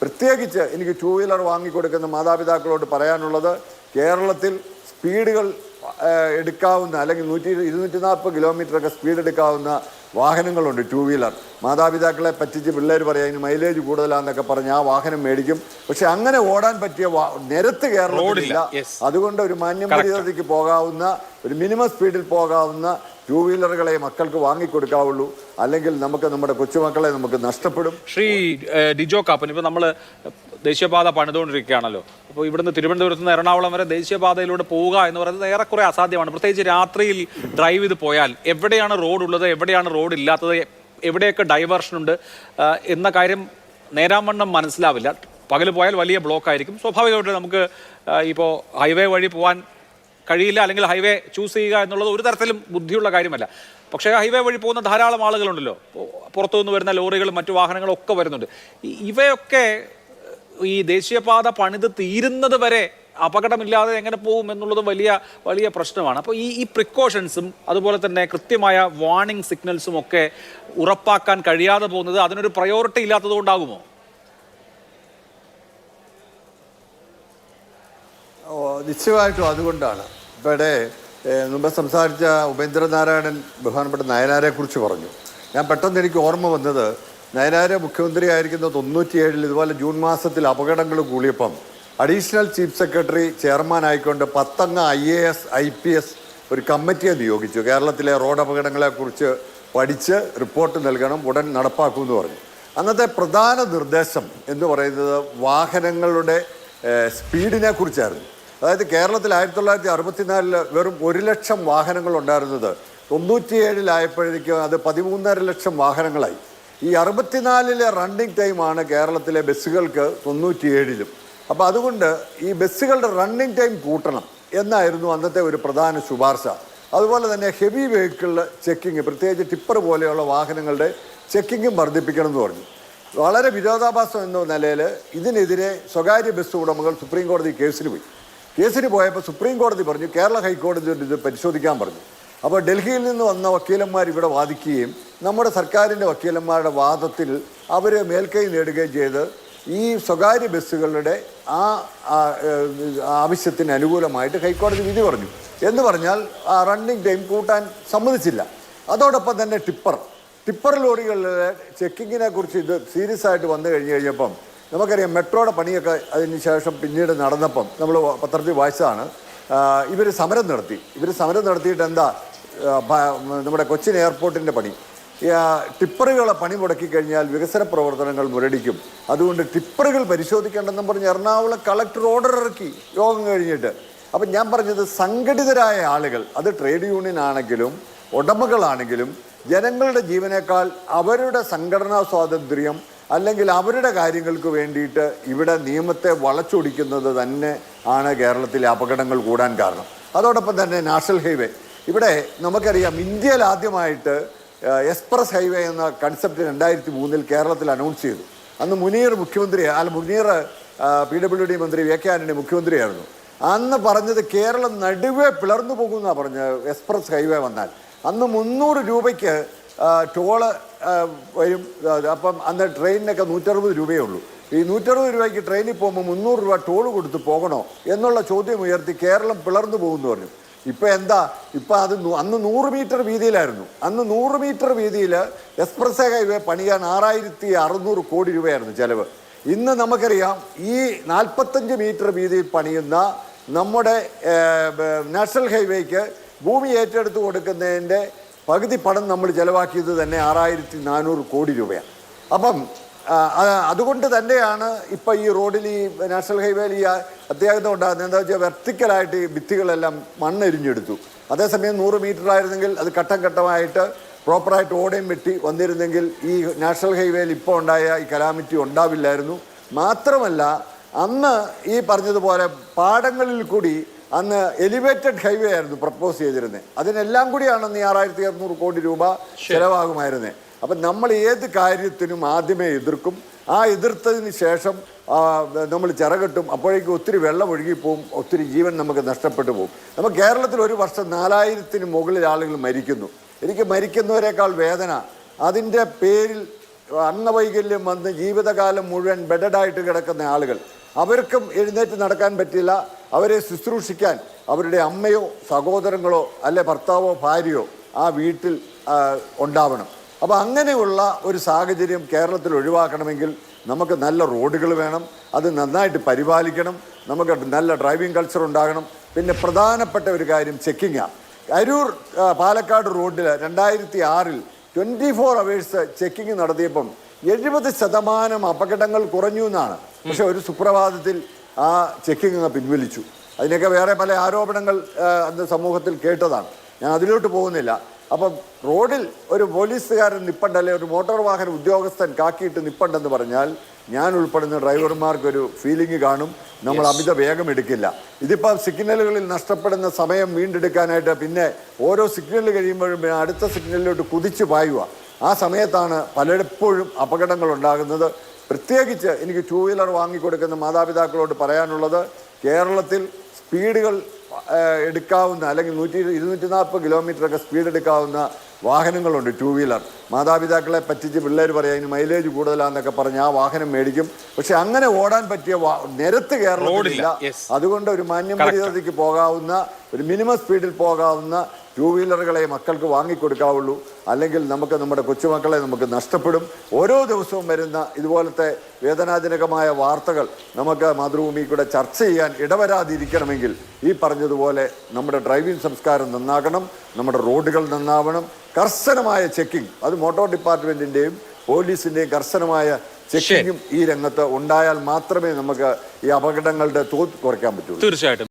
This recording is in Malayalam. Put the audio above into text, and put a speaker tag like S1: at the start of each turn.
S1: പ്രത്യേകിച്ച് എനിക്ക് ടൂ വീലർ വാങ്ങിക്കൊടുക്കുന്ന മാതാപിതാക്കളോട് പറയാനുള്ളത്, കേരളത്തിൽ സ്പീഡുകൾ എടുക്കാവുന്ന അല്ലെങ്കിൽ 240 കിലോമീറ്ററൊക്കെ സ്പീഡ് എടുക്കാവുന്ന വാഹനങ്ങളുണ്ട്. ടൂ വീലർ മാതാപിതാക്കളെ പറ്റിച്ച് പിള്ളേർ പറയാം അതിന് മൈലേജ് കൂടുതലാന്നൊക്കെ പറഞ്ഞ് ആ വാഹനം മേടിക്കും. പക്ഷെ അങ്ങനെ ഓടാൻ പറ്റിയ നിരത്ത് കേരളത്തിലില്ല. അതുകൊണ്ട് ഒരു മാന്യമര്യാദയ്ക്ക് പോകാവുന്ന, ഒരു മിനിമം സ്പീഡിൽ പോകാവുന്ന ടൂ വീലറുകളെ മക്കൾക്ക് വാങ്ങിക്കൊടുക്കാവുള്ളൂ. അല്ലെങ്കിൽ നമുക്ക് നമ്മുടെ കൊച്ചുമക്കളെ നമുക്ക് നഷ്ടപ്പെടും.
S2: ശ്രീ ഡിജോ കാപ്പൻ, ഇപ്പൊ നമ്മള് ദേശീയപാത പണിതുകൊണ്ടിരിക്കുകയാണല്ലോ. അപ്പോൾ ഇവിടുന്ന് തിരുവനന്തപുരത്ത് നിന്ന് എറണാകുളം വരെ ദേശീയപാതയിലൂടെ പോവുക എന്ന് പറയുന്നത് ഏറെക്കുറെ അസാധ്യമാണ്. പ്രത്യേകിച്ച് രാത്രിയിൽ ഡ്രൈവ് ചെയ്ത് പോയാൽ എവിടെയാണ് റോഡ് ഉള്ളത്, എവിടെയാണ് റോഡ് ഇല്ലാത്തത്, എവിടെയൊക്കെ ഡൈവേർഷൻ ഉണ്ട് എന്ന കാര്യം നേരാവണ്ണം മനസ്സിലാവില്ല. പകൽ പോയാൽ വലിയ ബ്ലോക്ക് ആയിരിക്കും. സ്വാഭാവികമായിട്ട് നമുക്ക് ഇപ്പോൾ ഹൈവേ വഴി പോകാൻ കഴിയില്ല, അല്ലെങ്കിൽ ഹൈവേ ചൂസ് ചെയ്യുക എന്നുള്ളത് ഒരു തരത്തിലും ബുദ്ധിയുള്ള കാര്യമല്ല. പക്ഷേ ഹൈവേ വഴി പോകുന്ന ധാരാളം ആളുകളുണ്ടല്ലോ, പുറത്തുനിന്ന് വരുന്ന ലോറികളും മറ്റു വാഹനങ്ങളും ഒക്കെ വരുന്നുണ്ട്. ഇവയൊക്കെ ഈ ദേശീയപാത പണിത് തീരുന്നത് വരെ അപകടമില്ലാതെ എങ്ങനെ പോകും എന്നുള്ളത് വലിയ വലിയ പ്രശ്നമാണ്. അപ്പോൾ ഈ പ്രിക്കോഷൻസും അതുപോലെ തന്നെ കൃത്യമായ വാർണിംഗ് സിഗ്നൽസും ഒക്കെ ഉറപ്പാക്കാൻ കഴിയാതെ പോകുന്നത് അതിനൊരു പ്രയോറിറ്റി ഇല്ലാത്തത് കൊണ്ടാകുമോ?
S1: നിശ്ചയമായിട്ടും അതുകൊണ്ടാണ്. ഇവിടെ മുമ്പ് സംസാരിച്ച ഉപേന്ദ്രനാരായണൻ ബഹുമാനപ്പെട്ട നയനാരെ കുറിച്ച് പറഞ്ഞു. ഞാൻ പെട്ടെന്ന് എനിക്ക് ഓർമ്മ വന്നത്, നയനാരെ മുഖ്യമന്ത്രി ആയിരിക്കുന്ന 97 ഇതുപോലെ ജൂൺ മാസത്തിൽ അപകടങ്ങൾ കൂടിയപ്പം അഡീഷണൽ ചീഫ് സെക്രട്ടറി ചെയർമാൻ ആയിക്കൊണ്ട് 10 അംഗ IAS IPS ഒരു കമ്മിറ്റിയെ നിയോഗിച്ചു. കേരളത്തിലെ റോഡ് അപകടങ്ങളെക്കുറിച്ച് പഠിച്ച് റിപ്പോർട്ട് നൽകണം, ഉടൻ നടപ്പാക്കുമെന്ന് പറഞ്ഞു. അന്നത്തെ പ്രധാന നിർദ്ദേശം എന്ന് പറയുന്നത് വാഹനങ്ങളുടെ സ്പീഡിനെ കുറിച്ചായിരുന്നു. അതായത് കേരളത്തിൽ 1964 വെറും 1 ലക്ഷം വാഹനങ്ങൾ ഉണ്ടായിരുന്നത് 97 അത് 13.5 ലക്ഷം വാഹനങ്ങളായി. ഈ 64 റണ്ണിങ് ടൈമാണ് കേരളത്തിലെ ബസ്സുകൾക്ക് 97. അപ്പോൾ അതുകൊണ്ട് ഈ ബസ്സുകളുടെ റണ്ണിങ് ടൈം കൂട്ടണം എന്നായിരുന്നു അന്നത്തെ ഒരു പ്രധാന ശുപാർശ. അതുപോലെ തന്നെ ഹെവി വെഹിക്കിളിൽ ചെക്കിങ്, പ്രത്യേകിച്ച് ടിപ്പർ പോലെയുള്ള വാഹനങ്ങളുടെ ചെക്കിങ്ങും വർദ്ധിപ്പിക്കണം എന്ന് പറഞ്ഞു. വളരെ വിരോധാഭാസം എന്ന നിലയിൽ ഇതിനെതിരെ സ്വകാര്യ ബസ് ഉടമകൾ സുപ്രീം കോടതി കേസിന് പോയപ്പോൾ സുപ്രീം കോടതി പറഞ്ഞു, കേരള ഹൈക്കോടതി ഇത് പരിശോധിക്കാൻ പറഞ്ഞു. അപ്പോൾ ഡൽഹിയിൽ നിന്ന് വന്ന വക്കീലന്മാർ ഇവിടെ വാദിക്കുകയും നമ്മുടെ സർക്കാരിൻ്റെ വക്കീലന്മാരുടെ വാദത്തിൽ അവർ മേൽക്കൈ നേടുകയും ചെയ്ത് ഈ സ്വകാര്യ ബസ്സുകളുടെ ആ ആവശ്യത്തിന് അനുകൂലമായിട്ട് ഹൈക്കോടതി വിധി പറഞ്ഞു. എന്ന് പറഞ്ഞാൽ ആ റണ്ണിങ് ടൈം കൂട്ടാൻ സമ്മതിച്ചില്ല. അതോടൊപ്പം തന്നെ ടിപ്പർ ലോറികളിലെ ചെക്കിങ്ങിനെ കുറിച്ച് ഇത് സീരിയസ് ആയിട്ട് വന്നു കഴിഞ്ഞപ്പം നമുക്കറിയാം, മെട്രോയുടെ പണിയൊക്കെ അതിന് ശേഷം പിന്നീട് നടന്നപ്പം നമ്മൾ പത്രത്തിൽ വായിച്ചതാണ്, ഇവർ സമരം നടത്തിയിട്ട് എന്താ, നമ്മുടെ കൊച്ചിൻ എയർപോർട്ടിൻ്റെ പണി, ടിപ്പറുകളെ പണി മുടക്കി കഴിഞ്ഞാൽ വികസന പ്രവർത്തനങ്ങൾ മുരടിക്കും, അതുകൊണ്ട് ടിപ്പറുകൾ പരിശോധിക്കേണ്ടെന്നും പറഞ്ഞ് എറണാകുളം കളക്ടർ ഓർഡർ ഇറക്കി യോഗം കഴിഞ്ഞിട്ട്. അപ്പം ഞാൻ പറഞ്ഞത്, സംഘടിതരായ ആളുകൾ, അത് ട്രേഡ് യൂണിയൻ ആണെങ്കിലും ഉടമകളാണെങ്കിലും, ജനങ്ങളുടെ ജീവനേക്കാൾ അവരുടെ സംഘടനാ സ്വാതന്ത്ര്യം അല്ലെങ്കിൽ അവരുടെ കാര്യങ്ങൾക്ക് വേണ്ടിയിട്ട് ഇവിടെ നിയമത്തെ വളച്ചൊടിക്കുന്നത് തന്നെ ആണ് കേരളത്തിലെ അപകടങ്ങൾ കൂടാൻ കാരണം. അതോടൊപ്പം തന്നെ നാഷണൽ ഹൈവേ, ഇവിടെ നമുക്കറിയാം ഇന്ത്യയിൽ ആദ്യമായിട്ട് എക്സ്പ്രസ് ഹൈവേ എന്ന കൺസെപ്റ്റ് 2003 കേരളത്തിൽ അനൗൺസ് ചെയ്തു. അന്ന് മുനീർ PWD മന്ത്രി VK ആന്റണി മുഖ്യമന്ത്രിയായിരുന്നു. അന്ന് പറഞ്ഞത് കേരളം നടുവേ പിളർന്നു പോകുമെന്നാണ് പറഞ്ഞത് എക്സ്പ്രസ് ഹൈവേ വന്നാൽ. അന്ന് 300 രൂപയ്ക്ക് ടോള് വരും. അപ്പം അന്ന് ട്രെയിനിനൊക്കെ 160 രൂപയേ ഉള്ളൂ. ഈ 160 രൂപയ്ക്ക് ട്രെയിനിൽ പോകുമ്പോൾ 300 രൂപ ടോള് കൊടുത്ത് പോകണോ എന്നുള്ള ചോദ്യം ഉയർത്തി കേരളം പിളർന്നു പോകുമെന്ന് പറഞ്ഞു. ഇപ്പം എന്താ, ഇപ്പം അത് അന്ന് 100 മീറ്റർ വീതിയിലായിരുന്നു. അന്ന് 100 മീറ്റർ വീതിയിൽ എക്സ്പ്രസ് ഹൈവേ പണിയാൻ 6600 കോടി രൂപയായിരുന്നു ചിലവ്. ഇന്ന് നമുക്കറിയാം, ഈ 45 മീറ്റർ വീതിയിൽ പണിയുന്ന നമ്മുടെ നാഷണൽ ഹൈവേക്ക് ഭൂമി ഏറ്റെടുത്ത് കൊടുക്കുന്നതിൻ്റെ പകുതി പണം നമ്മൾ ചിലവാക്കിയത് തന്നെ 6400 കോടി രൂപയാണ്. അപ്പം അതുകൊണ്ട് തന്നെയാണ് ഇപ്പം ഈ റോഡിൽ, ഈ നാഷണൽ ഹൈവേയിൽ ഈ അത്യാഹിതം ഉണ്ടാകുന്നത്. എന്താ വെച്ചാൽ വെർട്ടിക്കലായിട്ട് ഈ ഭിത്തികളെല്ലാം മണ്ണെരിഞ്ഞെടുത്തു. അതേസമയം 100 മീറ്റർ ആയിരുന്നെങ്കിൽ അത് ഘട്ടം ഘട്ടമായിട്ട് പ്രോപ്പറായിട്ട് ഓടയും വെട്ടി വന്നിരുന്നെങ്കിൽ ഈ നാഷണൽ ഹൈവേയിൽ ഇപ്പോൾ ഉണ്ടായ ഈ കലാമിറ്റി ഉണ്ടാവില്ലായിരുന്നു. മാത്രമല്ല, അന്ന് ഈ പറഞ്ഞതുപോലെ പാടങ്ങളിൽ കൂടി അന്ന് എലിവേറ്റഡ് ഹൈവേ ആയിരുന്നു പ്രപ്പോസ് ചെയ്തിരുന്നത്. അതിനെല്ലാം കൂടിയാണ് അന്ന് 6600 കോടി രൂപ ചിലവാകുമായിരുന്നത്. അപ്പം നമ്മൾ ഏത് കാര്യത്തിനും ആദ്യമേ എതിർക്കും. ആ എതിർത്തതിന് ശേഷം നമ്മൾ ചിറകെട്ടും. അപ്പോഴേക്കും ഒത്തിരി വെള്ളം ഒഴുകിപ്പോവും, ഒത്തിരി ജീവൻ നമുക്ക് നഷ്ടപ്പെട്ടു പോകും. നമ്മൾ കേരളത്തിൽ ഒരു വർഷം 4000-ന് മുകളിൽ ആളുകൾ മരിക്കുന്നു. എനിക്ക് മരിക്കുന്നവരെക്കാൾ വേദന അതിൻ്റെ പേരിൽ അംഗവൈകല്യം വന്ന് ജീവിതകാലം മുഴുവൻ ബെഡഡായിട്ട് കിടക്കുന്ന ആളുകൾ, അവർക്കും എഴുന്നേറ്റ് നടക്കാൻ പറ്റില്ല. അവരെ ശുശ്രൂഷിക്കാൻ അവരുടെ അമ്മയോ സഹോദരങ്ങളോ അല്ലെ ഭർത്താവോ ഭാര്യയോ ആ വീട്ടിൽ ഉണ്ടാവണം. അപ്പോൾ അങ്ങനെയുള്ള ഒരു സാഹചര്യം കേരളത്തിൽ ഒഴിവാക്കണമെങ്കിൽ നമുക്ക് നല്ല റോഡുകൾ വേണം, അത് നന്നായിട്ട് പരിപാലിക്കണം, നമുക്ക് നല്ല ഡ്രൈവിംഗ് കൾച്ചർ ഉണ്ടാകണം. പിന്നെ പ്രധാനപ്പെട്ട ഒരു കാര്യം ചെക്കിങ്ങാണ്. അരൂർ പാലക്കാട് റോഡിൽ 2006 24 hours ചെക്കിങ് നടത്തിയപ്പം 70% അപകടങ്ങൾ കുറഞ്ഞു എന്നാണ്. പക്ഷെ ഒരു സുപ്രഭാതത്തിൽ ആ ചെക്കിങ് പിൻവലിച്ചു. അതിനൊക്കെ വേറെ പല ആരോപണങ്ങൾ അന്ന് സമൂഹത്തിൽ കേട്ടതാണ്, ഞാൻ അതിലോട്ട് പോകുന്നില്ല. അപ്പം റോഡിൽ ഒരു പോലീസുകാരൻ നിപ്പുണ്ടല്ലേ, ഒരു മോട്ടോർ വാഹന ഉദ്യോഗസ്ഥൻ കാക്കിയിട്ട് നിപ്പുണ്ടെന്ന് പറഞ്ഞാൽ ഞാൻ ഉൾപ്പെടുന്ന ഡ്രൈവർമാർക്കൊരു ഫീലിംഗ് കാണും, നമ്മൾ അമിത വേഗം എടുക്കില്ല. ഇതിപ്പോൾ സിഗ്നലുകളിൽ നഷ്ടപ്പെടുന്ന സമയം വീണ്ടെടുക്കാനായിട്ട് പിന്നെ ഓരോ സിഗ്നൽ കഴിയുമ്പോഴും അടുത്ത സിഗ്നലിലോട്ട് കുതിച്ച് പായുക. ആ സമയത്താണ് പലപ്പോഴും അപകടങ്ങൾ ഉണ്ടാകുന്നത്. പ്രത്യേകിച്ച് എനിക്ക് 2 വീലർ വാങ്ങിക്കൊടുക്കുന്ന മാതാപിതാക്കളോട് പറയാനുള്ളത്, കേരളത്തിൽ സ്പീഡുകൾ എടുക്കാവുന്ന അല്ലെങ്കിൽ 240 കിലോമീറ്ററൊക്കെ സ്പീഡ് എടുക്കാവുന്ന വാഹനങ്ങളുണ്ട് 2 വീലർ. മാതാപിതാക്കളെ പറ്റിച്ച് പിള്ളേർ പറയാം അതിന് മൈലേജ് കൂടുതലാണെന്നൊക്കെ പറഞ്ഞ് ആ വാഹനം മേടിക്കും. പക്ഷെ അങ്ങനെ ഓടാൻ പറ്റിയ നിരത്ത് കേരളത്തിലില്ല. അതുകൊണ്ട് ഒരു മാന്യമര്യാദയ്ക്ക് പോകാവുന്ന, ഒരു മിനിമം സ്പീഡിൽ പോകാവുന്ന 2 വീലറുകളെ മക്കൾക്ക് വാങ്ങിക്കൊടുക്കാവുള്ളൂ. അല്ലെങ്കിൽ നമുക്ക് നമ്മുടെ കൊച്ചുമക്കളെ നമുക്ക് നഷ്ടപ്പെടും. ഓരോ ദിവസവും വരുന്ന ഇതുപോലത്തെ വേദനാജനകമായ വാർത്തകൾ നമുക്ക് മാതൃഭൂമി കൂടെ ചർച്ച ചെയ്യാൻ ഇടവരാതിരിക്കണമെങ്കിൽ ഈ പറഞ്ഞതുപോലെ നമ്മുടെ ഡ്രൈവിംഗ് സംസ്കാരം നന്നാകണം, നമ്മുടെ റോഡുകൾ നന്നാവണം, കർശനമായ ചെക്കിംഗ്, അത് മോട്ടോർ ഡിപ്പാർട്ട്മെൻറ്റിൻ്റെയും പോലീസിൻ്റെയും കർശനമായ ചെക്കിങ്ങും ഈ രംഗത്ത് ഉണ്ടായാൽ മാത്രമേ നമുക്ക് ഈ അപകടങ്ങളുടെ തോത് കുറയ്ക്കാൻ പറ്റൂ.
S2: തീർച്ചയായിട്ടും.